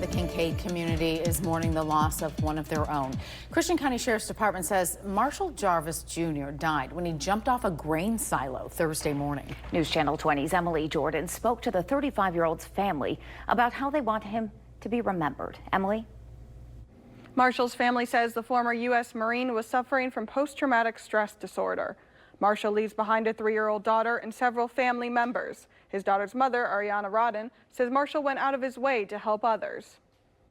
The Kincaid community is mourning the loss of one of their own. Christian County Sheriff's Department says Marshall Jarvis Jr. died when he jumped off a grain silo Thursday morning. News Channel 20's Emily Jordan spoke to the 35-year-old's family about how they want him to be remembered. Emily? Marshall's family says the former U.S. Marine was suffering from post-traumatic stress disorder. Marshall leaves behind a 3-year-old daughter and several family members. His daughter's mother, Ariana Rodden, says Marshall went out of his way to help others.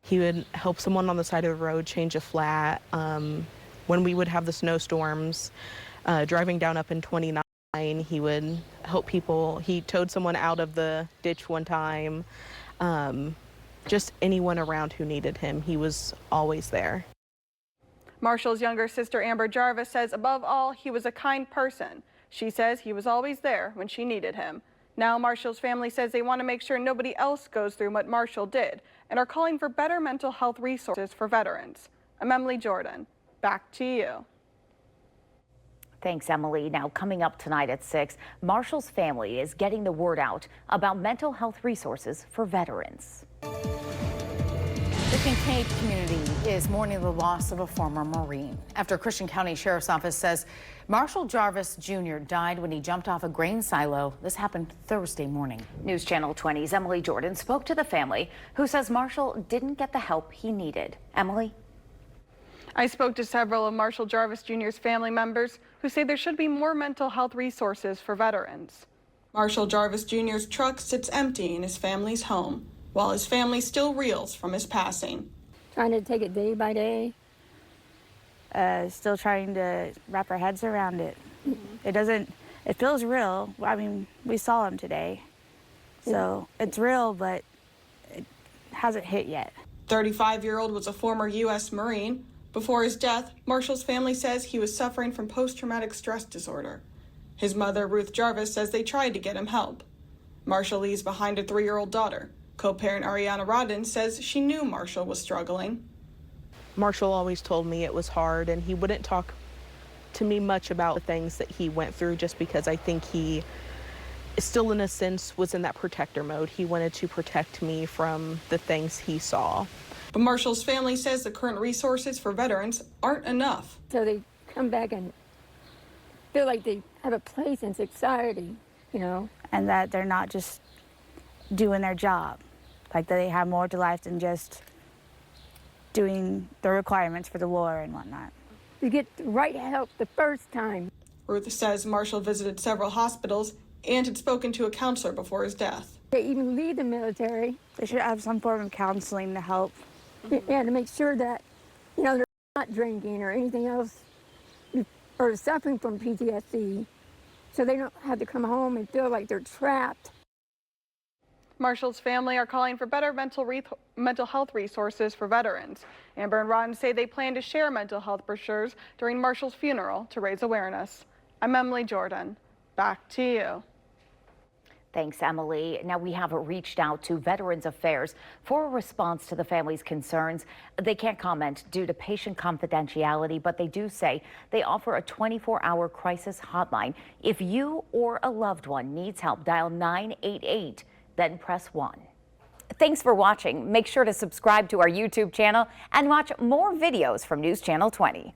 He would help someone on the side of the road change a flat. When we would have the snowstorms, driving down up in 29, he would help people. He towed someone out of the ditch one time. Just anyone around who needed him, he was always there. Marshall's younger sister, Amber Jarvis, says above all, he was a kind person. She says he was always there when she needed him. Now Marshall's family says they want to make sure nobody else goes through what Marshall did and are calling for better mental health resources for veterans. I'm Emily Jordan. Back to you. Thanks, Emily. Now, coming up tonight at 6, Marshall's family is getting the word out about mental health resources for veterans. The Kincaid community is mourning the loss of a former Marine after Christian County Sheriff's Office says Marshall Jarvis Jr. died when he jumped off a grain silo. This happened Thursday morning. News Channel 20's Emily Jordan spoke to the family, who says Marshall didn't get the help he needed. Emily? I spoke to several of Marshall Jarvis Jr.'s family members who say there should be more mental health resources for veterans. Marshall Jarvis Jr.'s truck sits empty in his family's home, while his family still reels from his passing. Trying to take it day by day. Still trying to wrap our heads around it. It feels real. I mean, we saw him today. So it's real, but it hasn't hit yet. 35-year-old was a former U.S. Marine. Before his death, Marshall's family says he was suffering from post-traumatic stress disorder. His mother, Ruth Jarvis, says they tried to get him help. Marshall leaves behind a 3-year-old daughter. Co-parent Ariana Rodden says she knew Marshall was struggling. Marshall always told me it was hard, and he wouldn't talk to me much about the things that he went through, just because I think he still, in a sense, was in that protector mode. He wanted to protect me from the things he saw. But Marshall's family says the current resources for veterans aren't enough. So they come back and feel like they have a place in society, you know. And that they're not just doing their job. Like that they have more to life than just doing the requirements for the war and whatnot. You get the right help the first time. Ruth says Marshall visited several hospitals and had spoken to a counselor before his death. They even leave the military. They should have some form of counseling to help. Yeah, to make sure that, you know, they're not drinking or anything else or suffering from PTSD, so they don't have to come home and feel like they're trapped. Marshall's family are calling for better mental health resources for veterans. Amber and Ron say they plan to share mental health brochures during Marshall's funeral to raise awareness. I'm Emily Jordan. Back to you. Thanks, Emily. Now, we have reached out to Veterans Affairs for a response to the family's concerns. They can't comment due to patient confidentiality, but they do say they offer a 24-hour crisis hotline. If you or a loved one needs help, dial 988, then press 1. Thanks for watching. Make sure to subscribe to our YouTube channel and watch more videos from News Channel 20.